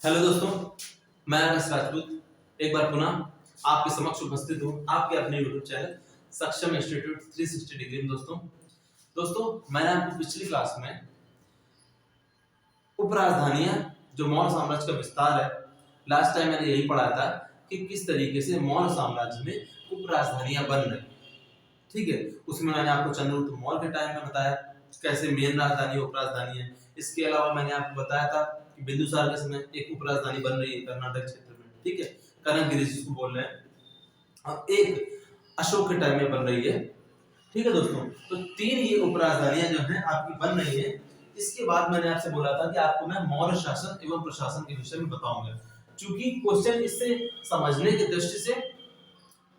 Hello दोस्तों, मैं अनस राजपूत एक बार पुनः आपके समक्ष उपस्थित हूँ आपके अपने यूट्यूब चैनल सक्षम इंस्टीट्यूट 360 डिग्री में। दोस्तों मैंने आपको पिछली क्लास में उपराजधानियां जो मौर्य साम्राज्य का विस्तार है, लास्ट टाइम मैंने यही पढ़ा था कि किस तरीके से मौर्य साम्राज्य में उपराजधानियां बन रही। ठीक है, उसमें मैंने आपको चंद्रगुप्त मौर्य के टाइम में बताया कैसे मेन राजधानी उपराजधानी है। इसके अलावा मैंने आपको बताया था कि बिंदुसार के समय एक उपराजधानी बन रही है कर्नाटक क्षेत्र में। ठीक है, कनकगिरी जिसको बोल रहे हैं, और एक अशोक के टाइम में बन रही है। ठीक है दोस्तों, तो तीन ये उपराजधानियां जो है आपकी बन रही है। इसके बाद मैंने आपसे बोला था कि आपको मैं मौर्य शासन एवं प्रशासन के विषय में बताऊंगा, क्योंकि क्वेश्चन इससे समझने की दृष्टि से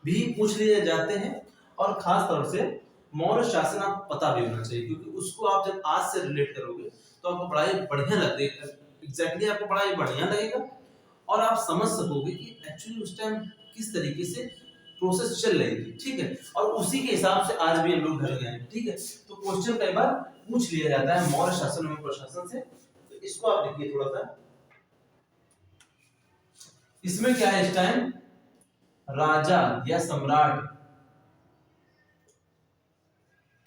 भी पूछ लिए जाते हैं, और खास तौर से मौर्य शासन आपको पता भी होना चाहिए, क्योंकि उसको आप जब आज से रिलेट करोगे तो आपको पढ़ाई बढ़िया लगेगा। एग्जैक्टली आपको पढ़ाई बढ़िया लगेगा और आप समझ सकोगे कि एक्चुअली उस टाइम किस तरीके से प्रोसेस चल रही थी। ठीक है, और उसी के हिसाब से आज भी हम लोग ढल गए हैं। ठीक है, तो क्वेश्चन कई बार पूछ लिया जाता है मौर्य शासन एवं प्रशासन से, तो इसको आप देखिए थोड़ा सा। इसमें क्या है, इस टाइम राजा या सम्राट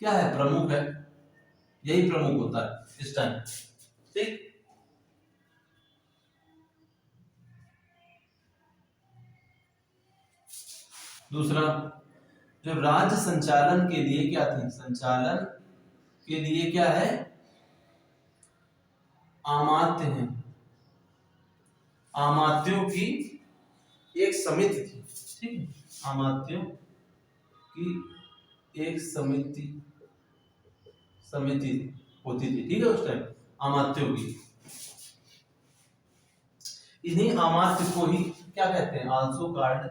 क्या है, प्रमुख है, यही प्रमुख होता है इस टाइम। ठीक, दूसरा जो राज्य संचालन के लिए क्या थी, संचालन के लिए क्या है, अमात्य है। अमात्यों की एक समिति थी। ठीक है, अमात्यों की एक समिति होती थी। ठीक है, उस टाइम अमात्यों की, इन्हीं अमात्य को ही क्या कहते हैं, आल्सो कार्ड,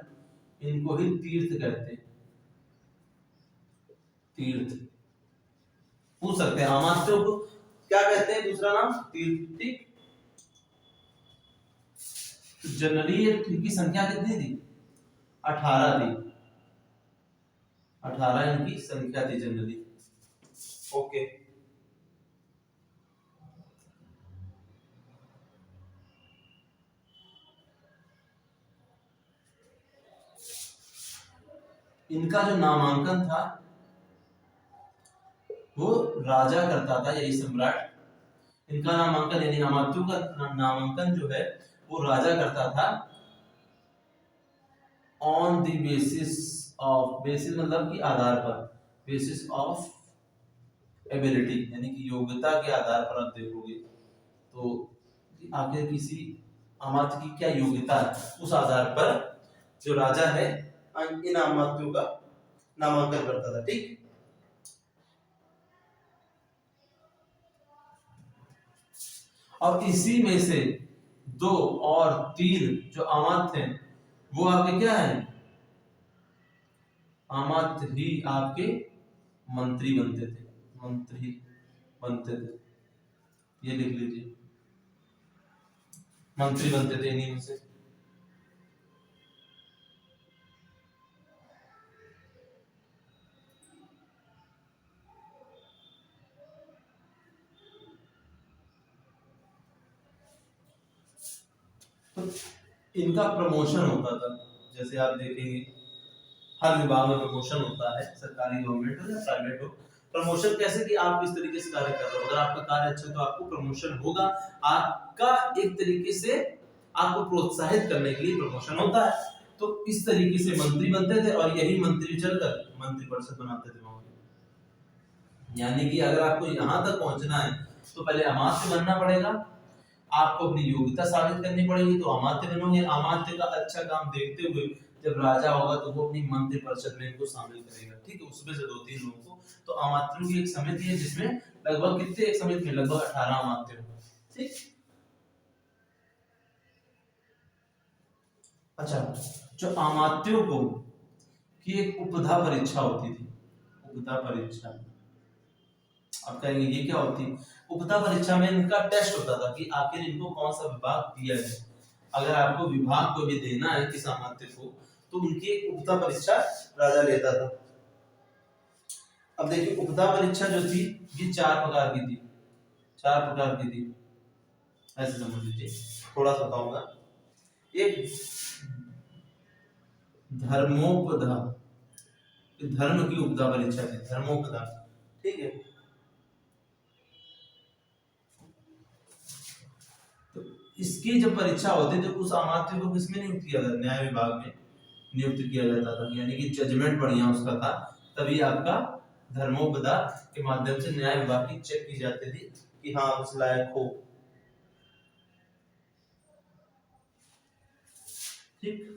इनको ही तीर्थ कहते हैं। तीर्थ पूछ सकते हैं, अमात्यों को क्या कहते हैं, दूसरा नाम तीर्थ। ठीक, जनरली इनकी संख्या कितनी थी, 18 थी। 18 इनकी संख्या थी जनरली। ओके, इनका जो नामांकन था वो राजा करता था, यही सम्राट। इनका नामांकन यानी अमात्यों का नामांकन जो है वो राजा करता था on the basis of, basis मतलब कि आधार पर, बेसिस ऑफ एबिलिटी यानी कि योग्यता के आधार पर। आप देखोगे तो आखिर किसी अमात्य की क्या योग्यता है, उस आधार पर जो राजा है इन अमात्यों का नामांकन करता था। ठीक, और इसी में से 2 और 3 जो अमात्य हैं वो आपके क्या है, अमात्य ही आपके मंत्री बनते थे। मंत्री बनते थे, ये लिख लीजिए, मंत्री बनते थे इन्हीं में से। तो इनका प्रमोशन होता था, जैसे आप देखेंगे हर विभाग में प्रमोशन होता है, सरकारी गवर्नमेंट हो या प्राइवेट हो। प्रमोशन कैसे कि आप किस तरीके से कार्य कर रहे हो, अगर आपका कार्य अच्छा है तो आपको प्रमोशन होगा। आपका एक तरीके से आपको प्रोत्साहित करने के लिए प्रमोशन होता है। तो इस तरीके से मंत्री बनते थे, और यही मंत्री चलकर मंत्रिपरिषद बनाते थे वहां पे। यानी कि अगर आपको यहाँ तक पहुंचना है तो पहले अमात्य बनना पड़ेगा, आपको अपनी योग्यता साबित करनी पड़ेगी, तो अमात्य बनोगे। अमात्य का अच्छा काम देखते हुए जब राजा होगा तो वो अपनी मंत्रिपरिषद में इनको शामिल करेगा। ठीक है, उसमें से 2-3 लोगों को। तो अमात्यों की एक समिति है जिसमें लगभग कितने, एक समिति में लगभग 18 अमात्य होंगे। ठीक, अच्छा, जो अमात्यों को की एक उपधा परीक्षा होती थी, उपधा परीक्षा। आप कहेंगे ये क्या होती है, उपधा परीक्षा में इनका टेस्ट होता था कि आखिर इनको कौन सा विभाग दिया जाए। अगर आपको विभाग को भी देना है किस अमात्य को, तो उनकी एक उपधा परीक्षा राजा लेता था। अब देखिए उपधा परीक्षा जो थी ये 4 प्रकार की थी, 4 प्रकार की थी। ऐसे समझ लीजिए, थोड़ा सा बताऊंगा। एक धर्मोपधा, धर्म की उपधा परीक्षा थी, धर्मोपधा, ठीक है। तो इसकी जब परीक्षा होती तो उस अमात्य को किसमें नियुक्त किया जाता, न्याय विभाग में नियुक्त किया जाता था, यानी कि जजमेंट बढ़िया उसका था, तभी आपका धर्मोपदा के माध्यम से न्याय विभाग की चेक की जाती थी कि हाँ उस लायक हो, ठीक।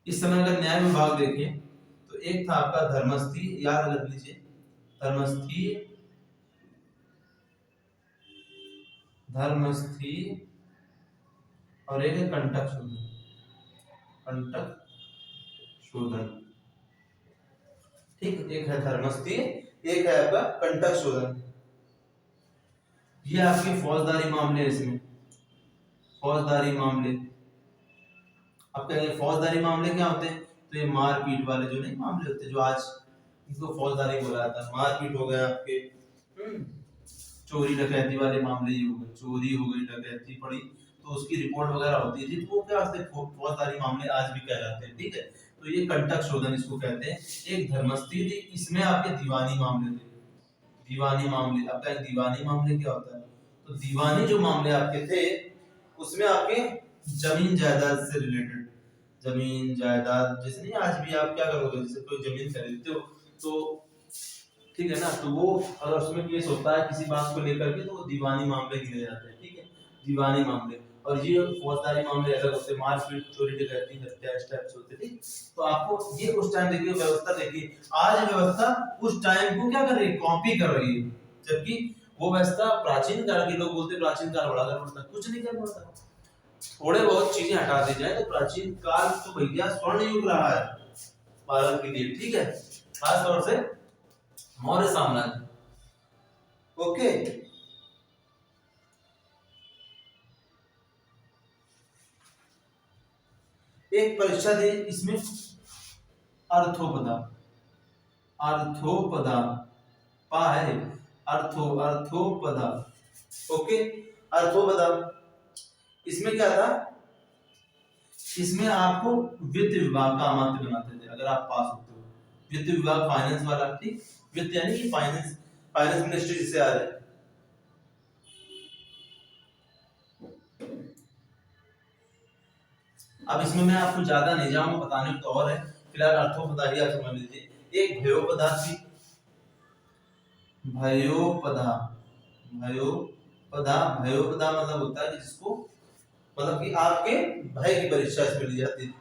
इस समय अगर न्याय विभाग देखें तो एक था आपका धर्मस्थी, याद रख लीजिए, धर्मस्थी, धर्मस्थी, और एक है कंटक शोधन, कंटक शोधन, ठीक। एक है धर्मस्थी, एक है आपका कंटक शोधन। ये आपके फौजदारी मामले, इसमें फौजदारी मामले, अब क्या, फौजदारी मामले क्या होते हैं, तो ये मारपीट वाले जो नहीं मामले होते, जो आज इनको फौजदारी बोला जाता है, मारपीट हो गए आपके, चोरी डकैती वाले मामले ही हो गए, चोरी हो गई, डकैती पड़ी, तो उसकी रिपोर्ट वगैरह होती है जी, तो वो क्या होते हैं, फौजदारी मामले आज भी कहलाते हैं, ठीक है। तो ये कंटक शोधन इसको कहते हैं। एक धर्मस्थी थी, इसमें आपके दीवानी मामले थे, दीवानी मामले। आपका दीवानी मामले क्या होता है, तो दीवानी जो मामले आपके थे उसमें आपके जमीन जायदाद से रिलेटेड, जमीन जायदाद, जैसे नहीं आज भी आप क्या करोगे, जैसे कोई जमीन खरीदते हो तो ठीक है ना, तो वो अगर उसमें केस होता है किसी बात को लेकर के तो वो दीवानी मामले गिने जाते हैं, ठीक है, दीवानी मामले। और ये फौजदारी मामले अलग होते हैं, मारपीट, चोरी डकैती, हत्या, इस टाइप से होते हैं, ठीक। तो आपको ये उस टाइम देखिए व्यवस्था, देखिए आज व्यवस्था उस टाइम को क्या कर रही है, कॉपी कर रही है, जबकि वो व्यवस्था प्राचीन काल के, लोग बोलते प्राचीन काल बड़ा कर पड़ता, कुछ नहीं कर पड़ता, थोड़े बहुत चीजें हटा दी जाए तो प्राचीन काल तो भैया स्वर्ण युग रहा है भारत के लिए, ठीक है, खास तौर से मौर्य साम्राज्य, ओके। एक परीक्षा थी इसमें अर्थोपदा, अर्थोपदा, पा है, अर्थोपदा, ओके, अर्थोपदा। इसमें क्या था, इसमें आपको वित्त विभाग का अमात्य बनाते थे अगर आप पास होते हो, वित्त विभाग, फाइनेंस वाला, ठीक, वित्त यानी कि फाइनेंस, फाइनेंस मिनिस्ट्री जिसे आ रहे। अब इसमें मैं आपको ज्यादा नहीं जाऊंगा, बताने को तो और है, फिलहाल अर्थोपदा ही आप समझ लीजिए। एक भयोपदा थी, भयोपदा, भयोपदा, भयोपदा मतलब होता है कि जिसको, मतलब कि आपके भय की परीक्षा इसमें ली जाती है।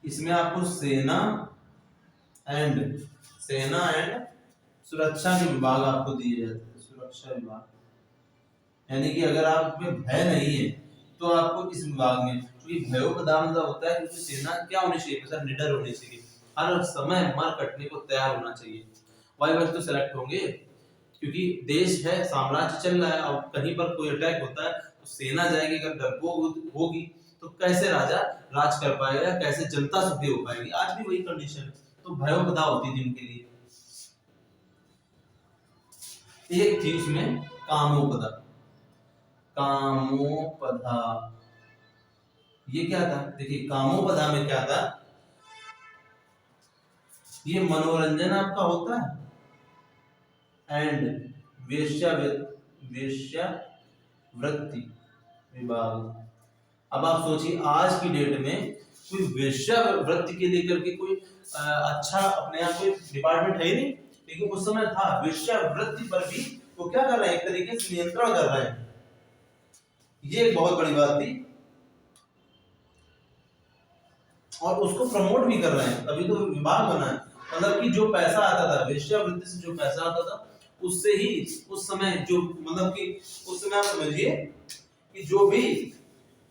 इसमें आपको सेना एंड, सेना एंड सुरक्षा के विभाग आपको दिए जाते हैं, सुरक्षा विभाग, यानी कि अगर आप में भय नहीं है तो आपको इस विभाग में, क्योंकि भयोपदा मतलब होता है कि सेना क्या होनी चाहिए, सर निडर होनी चाहिए, हर समय मर कटने को तैयार होना चाहिए। वायुबल तो सेलेक्ट होंगे क्योंकि देश है, साम्राज्य चल रहा है, और कहीं पर कोई अटैक होता है तो सेना जाएगी, अगर डरपोक होगी तो कैसे राजा राज कर पाएगा, या कैसे जनता सुखी हो पाएगी, आज भी वही कंडीशन है। तो भयोपदा होती थी इनके लिए। एक थी उसमें कामोपदा, कामोपदा, ये क्या था, देखिए कामोपदा में क्या था, ये मनोरंजन आपका होता है एंड वेश्यावृत्ति विभाग। अब आप सोचिए आज की डेट में कोई वेश्यावृत्ति के लेकर के कोई अच्छा अपने आप कोई डिपार्टमेंट है ही नहीं, लेकिन उस समय था, वेश्यावृत्ति पर भी वो क्या कर रहे हैं, एक तरीके से नियंत्रण कर रहे हैं, ये एक बहुत बड़ी बात थी, और उसको प्रमोट भी कर रहे हैं, तभी तो विभाग बना है। मतलब कि जो पैसा आता था वेश्यावृत्ति से, जो पैसा आता था उससे ही उस समय जो, मतलब कि उस समय आप समझिए कि जो भी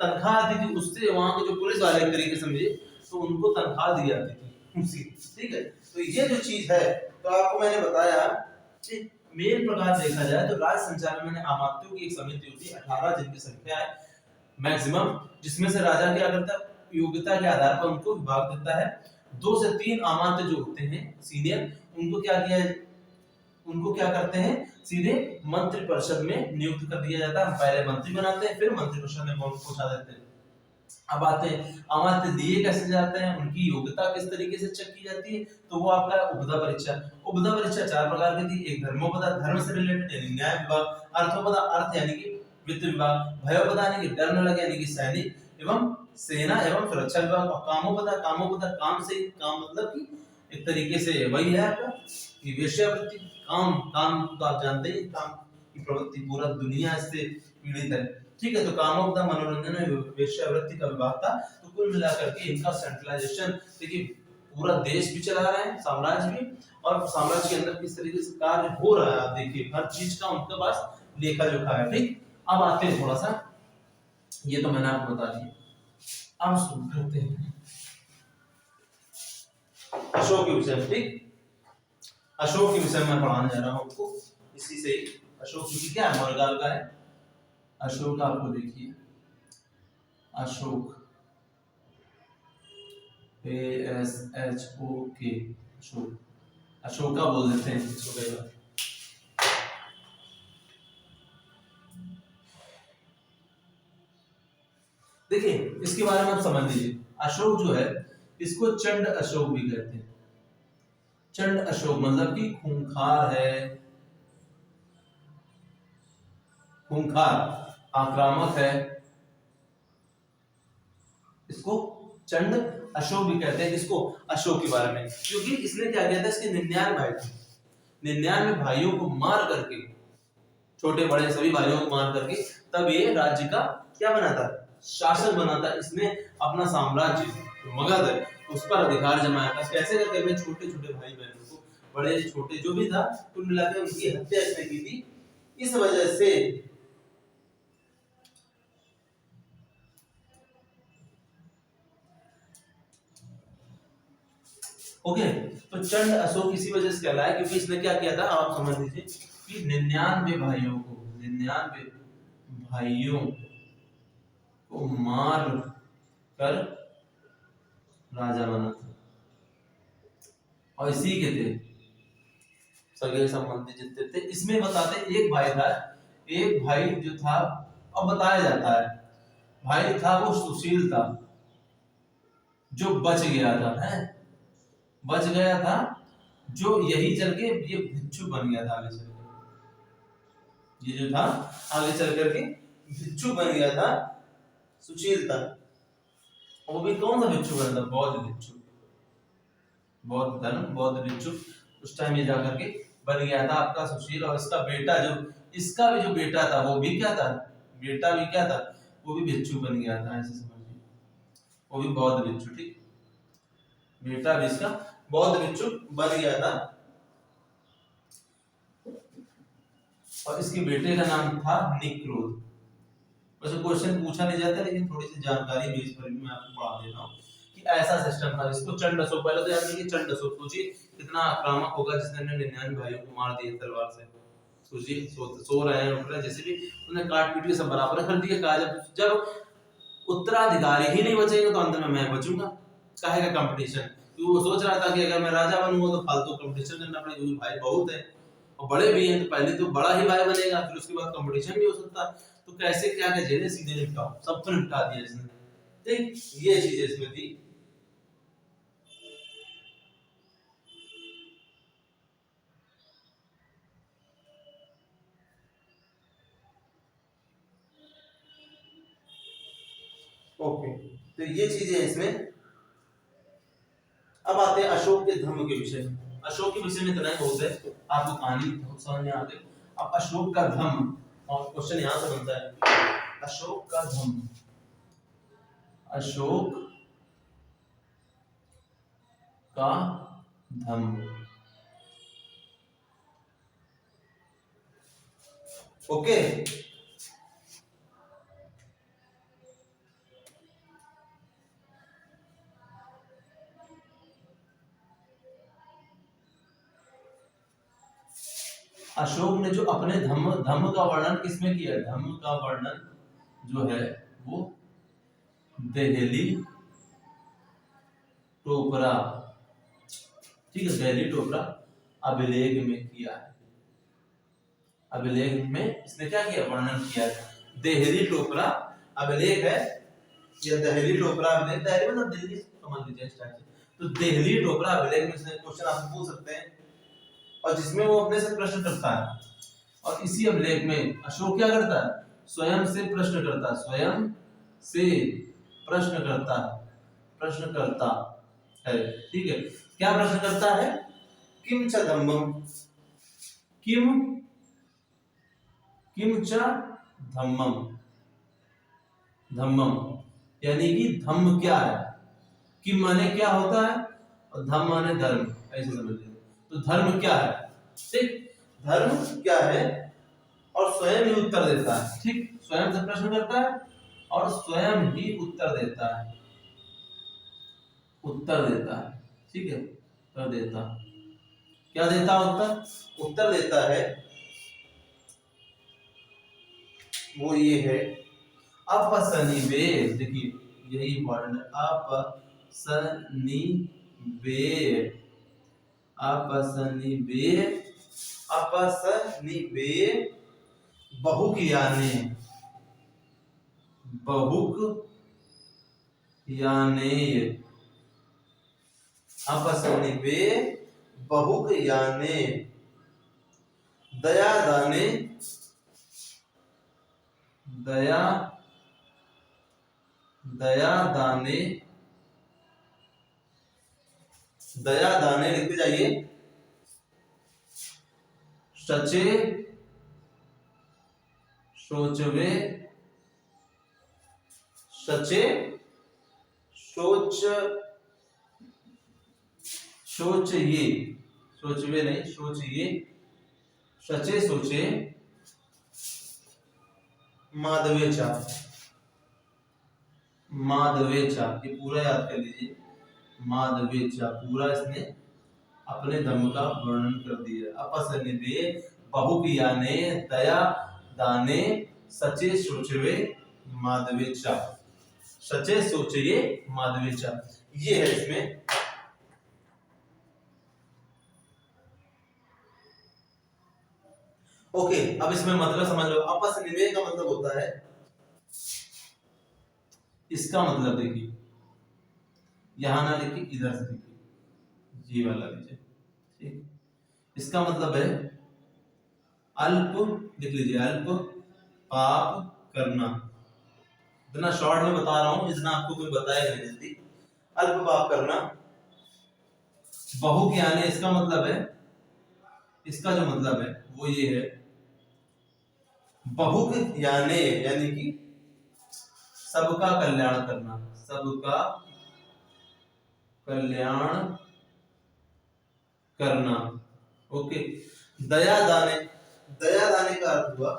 तनख्वाह आती थी उससे वहां के जो पुलिस वाले एक तरीके समझिए तो उनको तनख्वाह दी जाती थी उसी, ठीक है। तो ये जो चीज है, तो आपको मैंने बताया कि मेन प्रकार देखा जाए तो राज्य संचालन में अमात्यों की एक समिति होती है, 18 जिनकी संख्या है मैक्सिमम, जिसमें से राजा क्या करता है, योग्यता के आधार पर उनको विभाग देता है। 2 से 3 अमात्य जो होते हैं सीनियर, उनको क्या किया उनको क्या करते हैं, सीधे मंत्री परिषद में नियुक्त कर दिया जाता है। पहले मंत्री बनाते हैं, फिर मंत्री परिषद में पहुंचा देते हैं। अब आते हैं अमात्य दिए कैसे जाते हैं, उनकी योग्यता किस तरीके से चेक की जाती है, तो वो आपका उपधा परीक्षा। उपधा परीक्षा 4 प्रकार की थी। एक धर्मोपदा, धर्म से रिलेटेड यानी न्याय विभाग, अर्थोपदा, अर्थ यानी कि वित्त विभाग, भयोपदा यानी कि डर न लगे यानी कि सैनिक एवं सेना एवं सुरक्षा विभाग, और कामोपदा, कामोपदा काम से, काम मतलब कि एक तरीके से वही है आपका कि वेश्यावृत्ति। काम, काम तो आप जानते ही, काम की प्रवृत्ति पूरा दुनिया इससे पीड़ित है, ठीक है। तो कामोपदा मनोरंजन में वेश्यावृत्ति का विभाग था। तो कुल मिलाकर के इनका सेंट्रलाइजेशन, देखिए पूरा देश भी चला रहे हैं, साम्राज्य भी, और साम्राज्य के अंदर किस तरीके से कार्य हो रहा है, आप देखिए हर चीज का उनके पास लेखा जोखा है, ठीक। अब आते हैं थोड़ा सा, ये तो मैंने आपको बता दिया, अब शुरू करते हैं अशोक के विषय में, ठीक। अशोक के विषय में पढ़ाने जा रहा हूं आपको, इसी से अशोक की क्या है, मौर्यकाल का है। अशोक आपको देखिए, अशोक ASHOK, अशोक, अशोका बोल देते हैं इसको। देखिए इसके बारे में आप समझ लीजिए, अशोक जो है इसको चंड अशोक भी कहते हैं। चंड अशोक मतलब कि खूंखार है, खूंखार, आक्रामक है, इसको चंड अशोक भी कहते हैं। इसको अशोक के बारे में, क्योंकि इसने क्या किया था, इसके 99 भाई थे, 99 भाइयों को मार करके, छोटे बड़े सभी भाइयों को मार करके तब ये राज्य का क्या बना था, शासक बना था। इसने अपना साम्राज्य मगध है उस पर अधिकार जमाया था। कैसे करके अपने छोटे छोटे भाई बहनों को, बड़े छोटे जो भी था, कुल मिलाकर उनकी हत्या इसने की थी। इस वजह से ओके, तो चंड अशोक इसी वजह से कहलाया क्योंकि इसने क्या किया था, आप समझ लीजिए कि 99 भाइयों को, 99 भाइयों को मार कर राजा बना था, और इसी के थे सगे संबंधी जितने थे। इसमें बताते एक भाई था, एक भाई जो था, अब बताया जाता है भाई था वो सुशील था, जो बच गया था, है बच गया था, जो यही चल के ये भिक्षु बन गया था। आगे चल के ये जो था, आगे चल करके भिक्षु बन गया था, सुशील था। वो भी कौन सा भिक्षु बना था, बौद्ध भिक्षु, बौद्ध धर्म, बौद्ध भिक्षु। उस टाइम ये जाकर के बन गया था आपका सुशील, और इसका बेटा जो, इसका भी जो बेटा था वो भी क्या था, बेटा भी क्या था, वो भी भिक्षु बन गया था, ऐसे समझिए, वो भी बौद्ध भिक्षु, ठीक। बेटा भी इसका बौद्ध भिक्षु बन गया था, और इसके बेटे का नाम था निक्रोध। वैसे क्वेश्चन पूछा नहीं जाता, लेकिन थोड़ी सी जानकारी बेस पर भी मैं आपको पढ़ा दे रहा हूँ कि ऐसा सिस्टम था। इसको चंड अशोक, पहले तो याद रखिए चंड अशोक, सोचिए कितना आक्रामक होगा जिसने 99 भाइयों को मार दिया तलवार से। सोचिए सो रहे हैं, उठ रहे हैं, जैसे भी उन्हें काट पीट के सब बराबर कर दिया। कहा जब उत्तराधिकारी ही नहीं बचेगा तो अंत में मैं बचूंगा, काहे का कंपटीशन। क्योंकि वो सोच रहा था कि अगर मैं राजा बनूंगा तो फालतू कंपटीशन करना पड़ेगा, क्योंकि भाई बहुत है और बड़े भी हैं, तो पहले तो बड़ा ही भाई बनेगा, फिर उसके बाद कंपटीशन भी हो सकता है। तो कैसे क्या क्या जेने सीधे निपटाओ, सबको निपटा दिया इसने, ठीक। ये चीज इसमें थी। ओके, तो ये चीजें इसमें। अब आते हैं अशोक के धर्म के विषय में। अशोक के विषय में इतना ही बहुत है, आपको कहानी समझ में आ गई। अब अशोक का धर्म, और क्वेश्चन यहां से बनता है, अशोक का धर्म, अशोक का धर्म, ओके। अशोक ने जो अपने धम्म, धम्म का वर्णन किसमें किया, धम्म का वर्णन जो है वो देहली टोपरा, ठीक है, देहली टोपरा अभिलेख में किया है। अभिलेख में इसने क्या किया, वर्णन किया। देहली टोपरा अभिलेख है, ये देहली टोपरा अभिलेख, देहली मतलब दिल्ली समझ लीजिए इस टाइप से। तो देहली टोपरा अभिलेख में से क्वेश्चन आप पूछ सकते हैं, और जिसमें वो अपने से प्रश्न करता है। और इसी अभिलेख में अशोक क्या करता है, स्वयं से प्रश्न करता है, स्वयं से प्रश्न करता है। ठीक है, क्या प्रश्न करता है, किम च धम्मम, किम च धम्मम, धम्मम यानी कि धम्म क्या है, किम माने क्या होता है और धम्म माने धर्म, ऐसे समझ लीजिए। तो धर्म क्या है, ठीक, धर्म क्या है, और स्वयं ही उत्तर देता है। ठीक, स्वयं से प्रश्न करता है और स्वयं ही उत्तर देता है, ठीक है, उत्तर देता, क्या देता उत्तर देता है, वो ये है अपसनिवेश। देखिए यही इंपॉर्टेंट है, अपसनिवेश बहुक याने, अपसनिवेश बहुक याने, दया दाने लिखते जाइए, सचे सोचवे, सचे सोचे माधवेचा, ये पूरा याद कर लीजिए, माधवेचा पूरा इसने अपने धम्म का वर्णन कर दिया। अपसनिवेश बहुक याने, दया दाने, सचे सोचवे माधवेचा, सचे सोचिए माधवेचा, ये है इसमें। ओके, अब इसमें मतलब समझ लो, अपसनिवेश का मतलब होता है, इसका मतलब देखिए, यहां ना लिखिए, इधर से लिखिए, ये वाला लीजिए, ठीक, इसका मतलब है अल्प, लिख लीजिए, अल्प पाप करना। इतना शॉर्ट में बता रहा हूं, इतना आपको कोई बताएगा नहीं जल्दी। अल्प पाप करना, बहुक यानी इसका मतलब है, इसका जो मतलब है वो ये है, बहुक यानी कि सबका कल्याण करना, सबका कल्याण करना। ओके, दया दाने का अर्थ हुआ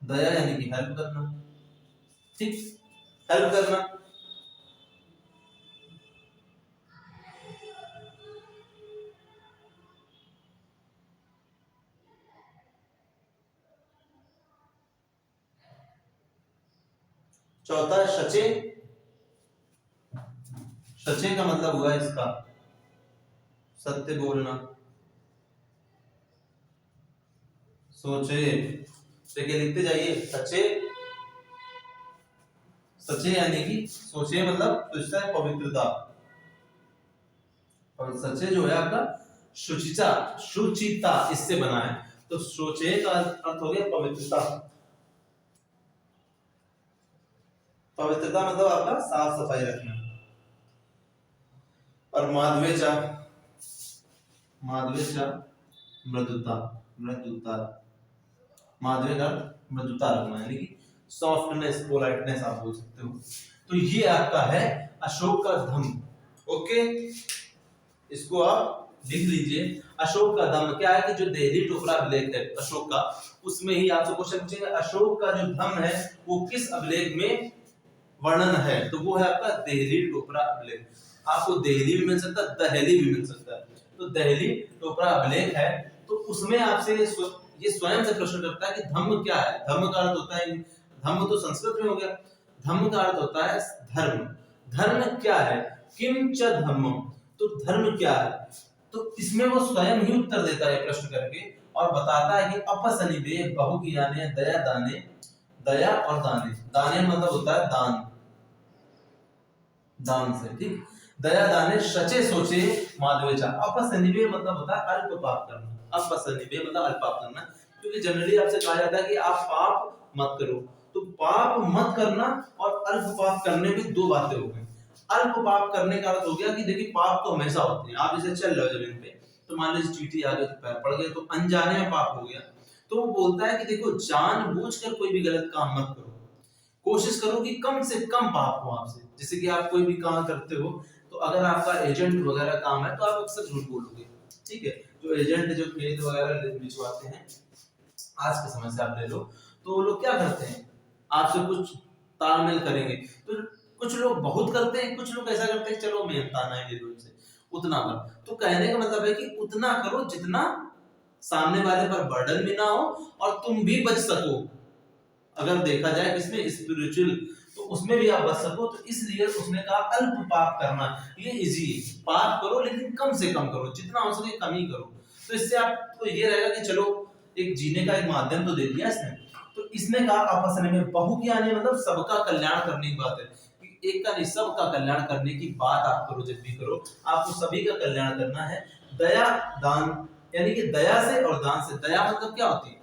दया यानी कि हेल्प करना, ठीक, हेल्प करना। चौथा सचे, सचे का मतलब हुआ इसका सत्य बोलना, सोचे, देखिए लिखते जाइए, सचे यानी कि सोचे मतलब तुझसा है पवित्रता, और सचे जो है आपका शुचिता इससे बना है, तो सोचे का अर्थ हो गया पवित्रता, मतलब आपका साफ सफाई रखना। और माधवेचा मृदुता, माधवे का मृदुता रखना, यानी कि सॉफ्टनेस, पोलाइटनेस आप बोल सकते हो। तो ये आपका है अशोक का धम्म। ओके, इसको आप लिख लीजिए। अशोक का धम्म क्या है कि जो देहली टोपरा अभिलेख है अशोक का, उसमें ही आपसे क्वेश्चन पूछेगा अशोक का जो धम्म है वो किस अभिलेख में वर्णन है, तो वो है आपका देहली टोपरा अभिलेख। आपको देहली भी मिल सकता है, दहली भी मिल सकता है। तो देहली टोपरा अभिलेख है, तो उसमें आपसे ये स्वयं से प्रश्न करता है कि धम्म क्या है। धम्म का अर्थ होता है, धम्म तो संस्कृत में हो गया, धम्म का अर्थ होता है धर्म। धर्म क्या है, किम च धर्मम, तो धर्म क्या है? तो इसमें वो स्वयं ही उत्तर देता है प्रश्न करके और बताता है कि अपसनिबे बहुकियाने दया दाने, दया और दाने, दाने मतलब होता है दान, दान से, ठीक। दया दाने सचे सोचे माधवेचा, अपसनिबे मतलब होता है अल्प पाप करना, अपसनिबे मतलब अल्प पाप करना, क्योंकि जनरली आपसे कहा जाता है कि आप पाप मत करो, तो पाप मत करना और अल्प पाप करने में दो बातें हो गई। अल्प पाप करने का अर्थ हो गया कि देखिए पाप तो हमेशा होते हैं, आप जैसे चल रहे हो जमीन पे, तो मान लीजिए चींटी आ गई तो पैर पड़ गए, तो अनजाने में पाप हो गया। तो वो बोलता है कि देखो जानबूझकर कोई भी गलत काम मत करो, कोशिश करो कि कम से कम पाप हो आपसे। जैसे कि आप कोई भी काम करते हो, तो अगर आपका एजेंट वगैरह काम है तो आप अक्सर झूठ बोलोगे, ठीक है। जो एजेंट जो खेत वगैरह बिचवाते हैं, आज के समय से आप ले लो, तो वो लोग क्या करते हैं, आपसे कुछ तालमेल करेंगे, तो कुछ लोग बहुत करते हैं, कुछ लोग ऐसा करते हैं चलो मेहनताना ही ले लो इनसे, उतना कर। तो कहने का मतलब है कि उतना करो जितना सामने वाले पर बर्डन भी ना हो और तुम भी बच सको। अगर देखा जाए किसमें, स्पिरिचुअल, तो उसमें भी आप बच सको, तो इसलिए उसने कहा अल्प पाप करना, ये इजी है, पाप करो लेकिन कम से कम करो, जितना हो सके कम ही करो। तो इससे आपको ये रहेगा कि चलो एक जीने का एक माध्यम तो दे दिया इसने। तो इसने कहा आपस में बहु की आने मतलब सबका कल्याण करने की बात है, कि एक का नहीं सबका कल्याण करने की बात आप करो, जब भी करो आपको सभी का कल्याण करना है। दया दान, यानी कि दया से और दान से, दया मतलब क्या होती है,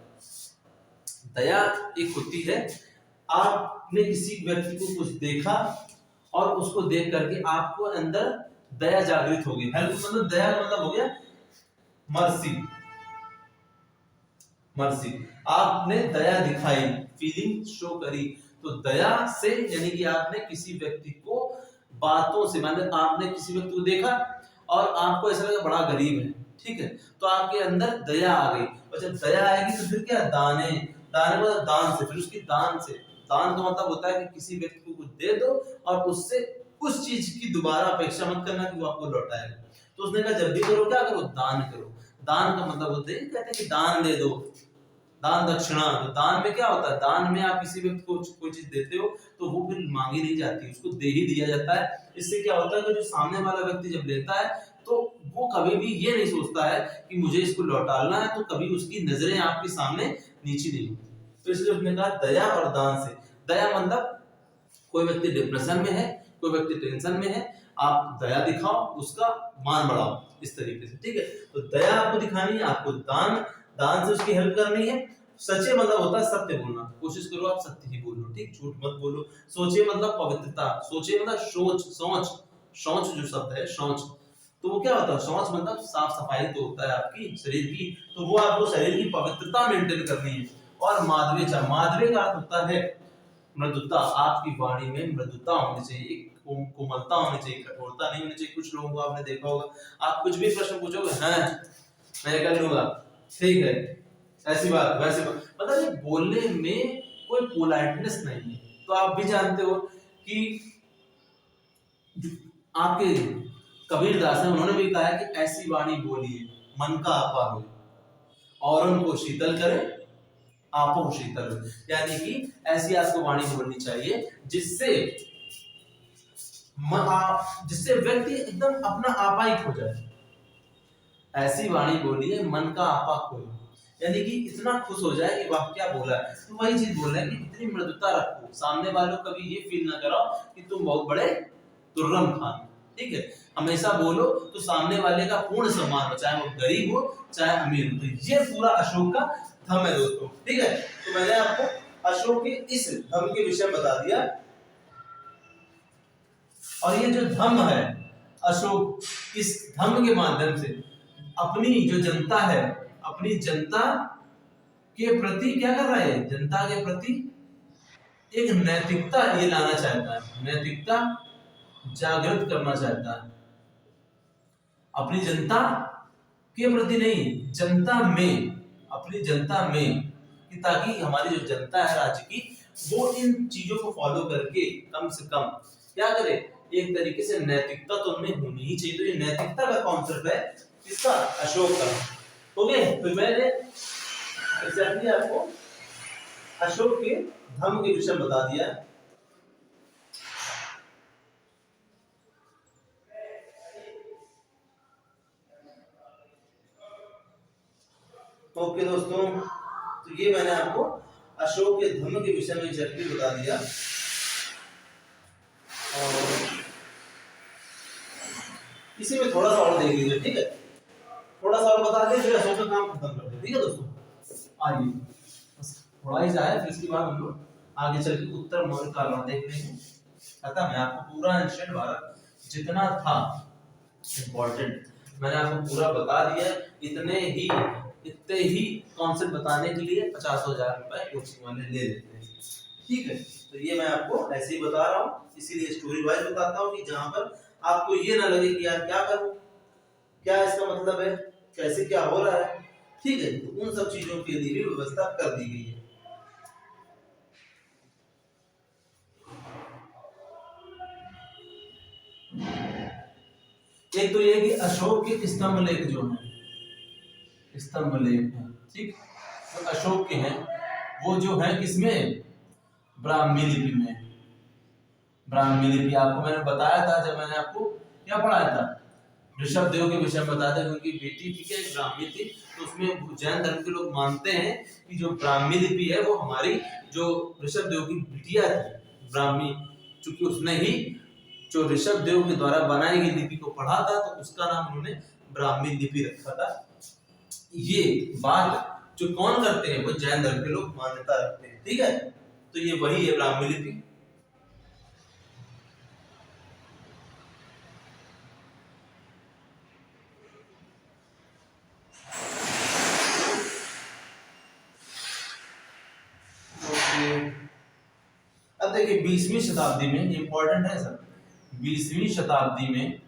दया एक होती है आपने किसी व्यक्ति को कुछ देखा और उसको देख करके आपको अंदर दया जागृत हो गई, हेल्प मतलब दया का मतलब हो गया मर्सी, मर्सी, आपने दया दिखाई, फीलिंग शो करी। तो दया से यानी कि आपने किसी व्यक्ति को बातों से, मतलब आपने किसी व्यक्ति को देखा और आपको ऐसा लगा बड़ा गरीब है, ठीक है, तो आपके अंदर दया आ गई, और जब दया आएगी तो फिर क्या, दाने, दाने मतलब दान से, फिर उसकी दान से, दान का मतलब होता है कि किसी व्यक्ति को कुछ दे दो और उससे उस चीज की दोबारा अपेक्षा मत करना कि वो आपको लौटाएगा। तो उसने कहा जब भी करो क्या करो, दान करो। दान का मतलब होता है, कहते हैं कि दान दे दो, दान दक्षिणा। तो दान में क्या होता है, दान में आप किसी व्यक्ति को कोई चीज देते हो तो वो फिर मांगी नहीं जाती, उसको दे ही दिया जाता है। इससे क्या होता है कि जो सामने वाला व्यक्ति जब लेता है तो वो कभी भी ये नहीं सोचता है कि मुझे इसको लौटाना है, तो कभी उसकी नजरें आपके सामने नीची नहीं होती। तो इसलिए उसने कहा दया और दान से। दया मतलब कोई व्यक्ति डिप्रेशन में है, कोई व्यक्ति टेंशन में है, आप दया दिखाओ, उसका मान बढ़ाओ, इस तरीके से, ठीक है। तो दया आपको दिखानी है, आपको दान, दान से उसकी हेल्प करनी है। सच्चे मतलब होता है सत्य बोलना, कोशिश करो आप सत्य ही बोलो, ठीक, झूठ मत बोलो। सोचे मतलब पवित्रता, सोचे मतलब सोच, सोच, सोच जो शब्द है सोच, तो वो क्या होता है, सोच मतलब साफ सफाई तो होता है आपकी शरीर की, तो वो आपको शरीर की पवित्रता मेंटेन करनी है। और माधवे चा, माधवे का अर्थ होता है मृदुता, आपकी वाणी में मृदुता होनी चाहिए, कोमलता होनी चाहिए, कठोरता नहीं होनी चाहिए। कुछ लोगों को आपने देखा होगा, आप कुछ भी प्रश्न पूछोगे, हाँ मैं कर लूंगा, ठीक है, ऐसी बात वैसी बात, मतलब ये बोलने में कोई पोलाइटनेस नहीं है। तो आप भी जानते हो कि आपके कबीर दास है, उन्होंने भी कहा है कि ऐसी वाणी बोलिए मन का आपा हो और उनको शीतल करे आपो शीतल हो, यानी कि ऐसी आपको वाणी बोलनी चाहिए जिससे जिससे व्यक्ति एकदम अपना आपा ही खो जाए। ऐसी वाणी बोलिए मन का आपा खोए, यानी कि इतना खुश हो जाए कि वाह क्या बोला है। तो वही चीज बोल रहे हैं कि इतनी मृदुता रखो, सामने वालों को कभी ये फील ना कराओ कि तुम बहुत बड़े तुर्रम खान, ठीक है। हमेशा बोलो तो सामने वाले का पूर्ण सम्मान हो, चाहे वो गरीब हो चाहे अमीर हो। तो ये पूरा अशोक का धम्म है दोस्तों, ठीक है। तो मैंने आपको अशोक के इस धम्म के विषय बता दिया, और ये जो धम्म है अशोक, इस धम्म के माध्यम से अपनी जो जनता है, अपनी जनता के प्रति क्या कर रहा है, जनता के प्रति एक नैतिकता ये लाना चाहता है, नैतिकता जागृत करना चाहता है अपनी जनता के प्रति, नहीं जनता में, अपनी जनता में, कि ताकि हमारी जो जनता है राज्य की, वो इन चीजों को फॉलो करके कम से कम क्या करे, एक तरीके से नैतिकता तो उनमें होनी ही चाहिए। तो ये नैतिकता का कॉन्सेप्ट है इसका, अशोक का, ओके। तो मैंने एग्जैक्टली आपको अशोक के धम्म के विषय बता दिया। ओके दोस्तों, तो ये मैंने आपको अशोक के धर्म के विषय में एग्जैक्टली बता दिया। और इसी में थोड़ा सा और देख लीजिए, ठीक है, थोड़ा सा और बता दें फिर अशोक का काम खत्म कर दें, ठीक है दोस्तों। आइए बस थोड़ा ही जाए, फिर इसके बाद हम लोग आगे चल के उत्तर मौर्य काल देख लेंगे। खत्म है, आपको पूरा एंशिएंट भारत जितना था इम्पोर्टेंट मैंने आपको पूरा बता दिया। इतने ही कॉन्सेप्ट बताने के लिए 50,000 रुपए कोचिंग वाले ले लेते हैं, ठीक है। तो ये मैं आपको ऐसे ही बता रहा हूँ, इसीलिए स्टोरी वाइज बताता हूँ कि जहां पर आपको ये ना लगे कि यार क्या करूं, क्या इसका मतलब है, कैसे क्या हो रहा है, ठीक है। तो उन सब चीजों के लिए भी व्यवस्था कर दी गई है। एक तो ये कि अशोक के स्तंभ लेख जो है, स्तंभ लेख है, ठीक, तो अशोक के हैं वो जो है किसमें, ब्राह्मी लिपि में। ब्राह्मी लिपि आपको मैंने बताया था जब मैंने आपको क्या पढ़ाया था, ऋषभ देव के विषय में बताया था, उनकी बेटी थी क्या एक ब्राह्मी थी। तो उसमें जैन धर्म के लोग मानते हैं कि जो ब्राह्मी लिपि है वो हमारी जो ऋषभ देव की बिटिया थी ब्राह्मी, चूंकि उसने ही जो ऋषभ देव के द्वारा बनाई गई लिपि को पढ़ा था तो उसका नाम उन्होंने ब्राह्मी लिपि रखा था। ये बात जो कौन करते हैं, वो जैन धर्म के लोग मान्यता रखते हैं, ठीक है। तो ये वही है ब्राह्मी लिपि। अब देखिए 20वीं शताब्दी में, इंपॉर्टेंट है सर, 20वीं शताब्दी में,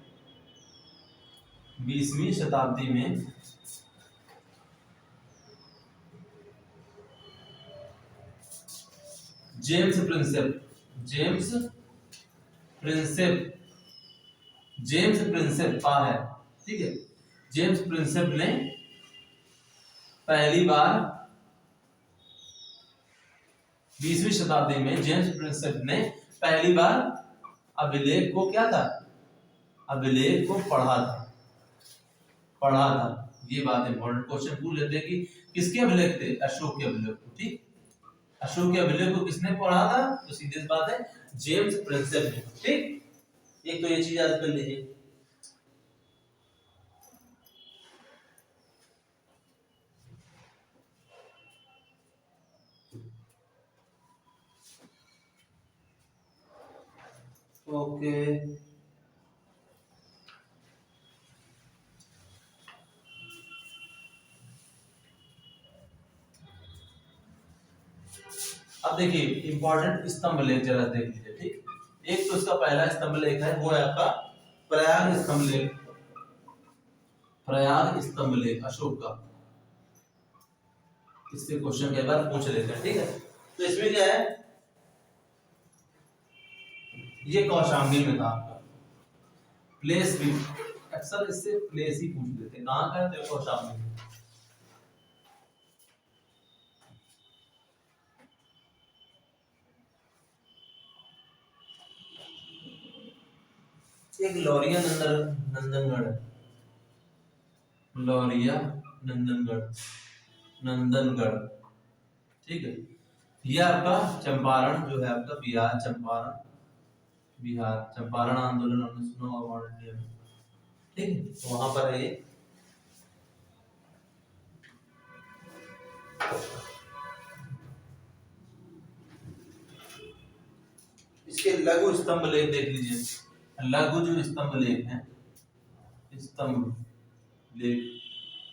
20वीं शताब्दी में James Prinsep, James Prinsep, James Prinsep का है, ठीक है। जेम्स प्रिंसेप ने पहली बार 20वीं शताब्दी में जेम्स प्रिंसेप ने पहली बार अभिलेख को क्या था, अभिलेख को पढ़ा था, पढ़ा था। ये बात इंपॉर्टेंट क्वेश्चन पूछ लेते हैं कि किसके अभिलेख थे, अशोक के अभिलेख को, ठीक। अशोक के अभिलेख को किसने पढ़ा था, तो सीधी सी बात है जेम्स प्रिंसेप ने, ठीक। एक तो ये चीज याद कर लीजिए। ओके, अब देखिए इंपॉर्टेंट स्तंभ लेख जरा देख लीजिए, ठीक। एक तो इसका पहला स्तंभ लेख है वो है आपका प्रयाग स्तंभ लेख, प्रयाग स्तंभ लेख अशोक का। इससे क्वेश्चन कई बार पूछ लेते हैं, ठीक है। तो इसमें क्या है, ये कौशाम्बी में था आपका, प्लेस भी अक्सर इससे प्लेस ही पूछ लेते हैं, कहां का है, तो कौशाम्बी में। एक लौरिया नंदनगढ़ है, लौरिया नंदनगढ़, नंदनगढ़, ठीक है। ये आपका चंपारण जो है आपका बिहार, चंपारण बिहार, चंपारण आंदोलन हमने सुना होगा मॉडर्न इंडिया में, ठीक है। तो वहां पर है ये। इसके लघु स्तंभ लेख देख लीजिए, लघु जो स्तंभ लेख है, स्तंभ लेख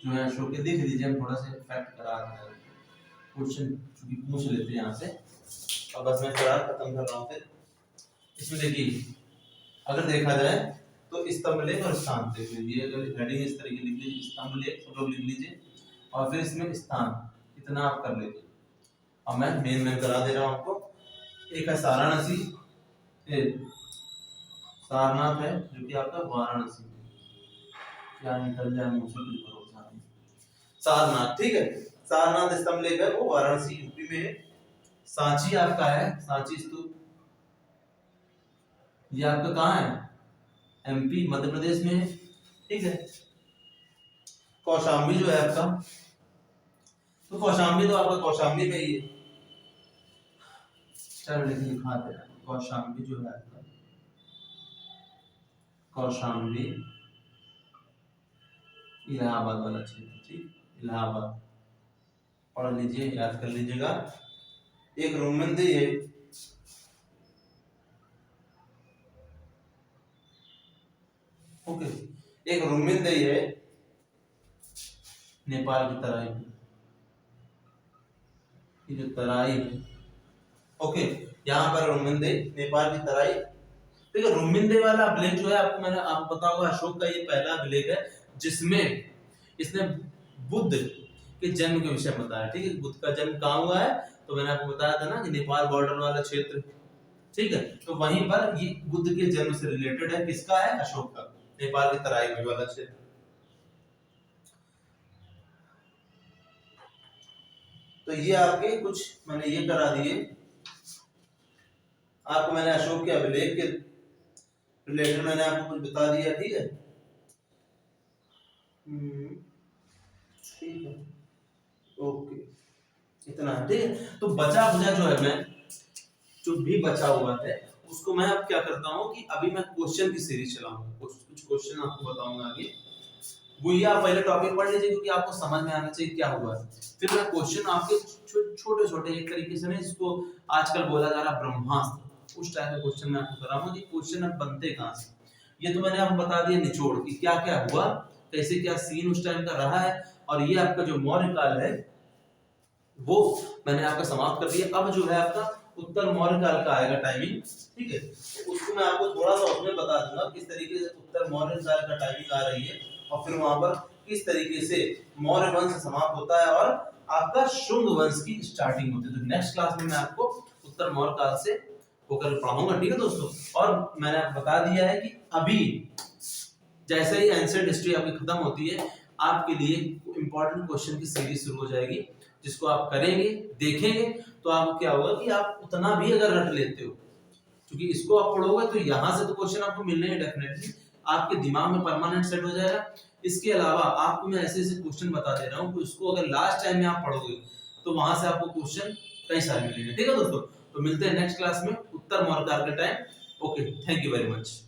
जो है अशोक के, देख लीजिए। हम थोड़ा सा फैक्ट करा रहे हैं, क्वेश्चन चूंकि पूछ लेते हैं यहाँ से, और बस मैं थोड़ा खत्म कर रहा हूँ। फिर इसमें देखिए अगर देखा जाए तो स्तंभ लेख और स्थान देख लीजिए, अगर हेडिंग इस तरीके लिख लीजिए, स्तंभ लेख सब लोग लिख लीजिए, और फिर इसमें स्थान इतना आप कर लीजिए। अब मैं मेन करा दे रहा हूँ आपको। एक है साराणसी, सारनाथ है जो कि आपका वाराणसी, क्या निकल जाए मुझसे कुछ भरोसा नहीं, सारनाथ, ठीक है। सारनाथ स्तंभ लेख है वो वाराणसी यूपी में है। सांची आपका है, सांची स्तूप, ये आपका कहाँ है, एमपी मध्य प्रदेश में है, ठीक है। कौशाम्बी जो है आपका तो कौशाम्बी तो आपका कौशाम्बी में ही है। चलो दिखाते हैं कौशाम्बी जो है आपका, कौशाम्बी इलाहाबाद वाला क्षेत्र, ठीक, इलाहाबाद पढ़ लीजिए, याद कर लीजिएगा। एक रोमन थे ये, ओके, एक रोमन थे ये नेपाल की तराई में, ये जो तराई है, ओके, यहाँ पर रोमिंदे नेपाल की तराई। ठीक है, रोमिंदे वाला अभिलेख जो है आपको मैंने आपको पता होगा अशोक का ये पहला अभिलेख है जिसमें इसने बुद्ध के जन्म के विषय में बताया। ठीक है, बुद्ध का जन्म कहाँ हुआ है, तो मैंने आपको बताया था ना कि नेपाल बॉर्डर वाला क्षेत्र, ठीक है, तो वहीं पर ये बुद्ध के जन्म से रिलेटेड है, किसका है, अशोक का, नेपाल की तराई में वाला क्षेत्र। तो ये आपके कुछ मैंने ये करा दिए, आपको मैंने अशोक के अभिलेख के रिलेटेड मैंने आपको कुछ बता दिया, ठीक है। ठीक है, ओके, इतना है, ठीक है। तो बचा बुझा जो है, मैं जो भी बचा हुआ है उसको मैं अब क्या करता हूँ कि अभी मैं क्वेश्चन की सीरीज चलाऊंगा, कुछ क्वेश्चन आपको बताऊंगा आगे, वो ये आप पहले टॉपिक पढ़ लीजिए क्योंकि आपको समझ में आना चाहिए क्या हुआ है। फिर मैं क्वेश्चन आपके छोटे छोटे एक तरीके से नहीं, जिसको आजकल बोला जा रहा ब्रह्मास्त्र, उस टाइप का क्वेश्चन मैं आपको कराऊंगा कि क्वेश्चन अब बनते कहाँ से। ये तो मैंने आपको बता दिया निचोड़ कि क्या क्या हुआ, कैसे क्या सीन उस टाइम का रहा है, और ये आपका जो मौर्य काल है वो मैंने आपका समाप्त कर दिया। अब जो है आपका उत्तर मौर्य काल का आएगा टाइमिंग, ठीक है, तो उसको मैं आपको थोड़ा सा उसमें बता दूंगा किस तरीके से उत्तर मौर्य काल का टाइमिंग आ रही है, और फिर वहां पर किस तरीके से मौर्य वंश समाप्त होता है और आपका शुंग वंश की स्टार्टिंग होती है। तो नेक्स्ट क्लास में मैं आपको उत्तर मौर्य काल से होकर पढ़ाऊंगा, ठीक है दोस्तों। और मैंने आपको बता दिया है कि अभी जैसे ही एंशिएंट हिस्ट्री आपकी खत्म होती है, आपके लिए इंपॉर्टेंट क्वेश्चन की सीरीज शुरू हो जाएगी, जिसको आप करेंगे, देखेंगे, तो आपको क्या होगा कि आप उतना भी अगर रट लेते हो, क्योंकि इसको आप पढ़ोगे तो यहाँ से तो क्वेश्चन आपको मिलने हैं डेफिनेटली, आपके दिमाग में परमानेंट सेट हो जाएगा। इसके अलावा आपको मैं ऐसे ऐसे क्वेश्चन बता दे रहा हूँ कि उसको अगर लास्ट टाइम में आप पढ़ोगे तो वहां से आपको क्वेश्चन कई सारे मिलेंगे, ठीक है दोस्तों। तो मिलते हैं नेक्स्ट क्लास में उत्तर मौर्य काल के time. Okay, thank you very much.